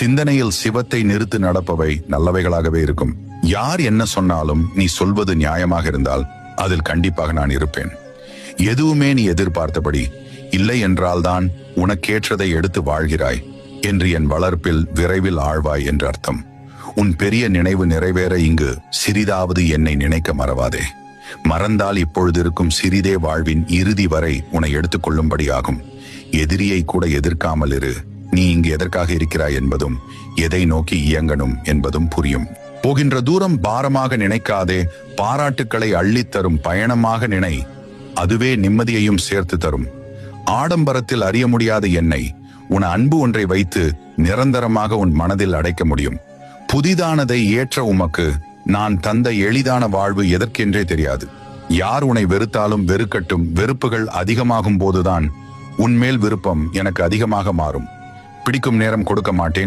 சிந்தனையில் சிவத்தை நிறுத்து நடப்பவை நல்லவைகளாகவே இருக்கும். யார் என்ன சொன்னாலும் நீ சொல்வது நியாயமாக இருந்தால் அதில் கண்டிப்பாக நான் இருப்பேன். எதுவுமே நீ எதிர்பார்த்தபடி இல்லை என்றால்தான் உனக்கேற்றதை எடுத்து வாழ்கிறாய் என்று என் வளர்ப்பில் விரைவில் ஆழ்வாய் என்று அர்த்தம். உன் பெரிய நினைவு நிறைவேற இங்கு சிறிதாவது என்னை நினைக்க மறவாதே. மறந்தால் இப்பொழுது இருக்கும் சிறிதே வாழ்வின் இறுதி வரை உன்னை எடுத்துக்கொள்ளும்படி ஆகும். எதிரியை கூட எதிர்க்காமல் இரு. நீ இங்கு எதற்காக இருக்கிறாய் என்பதும் எதை நோக்கி இயங்கணும் என்பதும் புரியும். போகின்ற தூரம் பாரமாக நினைக்காதே, பாராட்டுக்களை அள்ளித்தரும் பயணமாக நினை. அதுவே நிம்மதியையும் சேர்த்து தரும். ஆடம்பரத்தில் அறிய முடியாத என்னை உன் அன்பு ஒன்றை வைத்து நிரந்தரமாக உன் மனதில் அடைக்க முடியும். புதிதானதை ஏற்ற உமக்கு நான் தந்த எளிதான வாழ்வு எதற்கென்றே தெரியாது. யார் உன்னை வெறுத்தாலும் வெறுக்கட்டும். வெறுப்புகள் அதிகமாகும் போதுதான் உன்மேல் விருப்பம் எனக்கு அதிகமாக மாறும். பிடிக்கும் நேரம் கொடுக்க மாட்டேன்.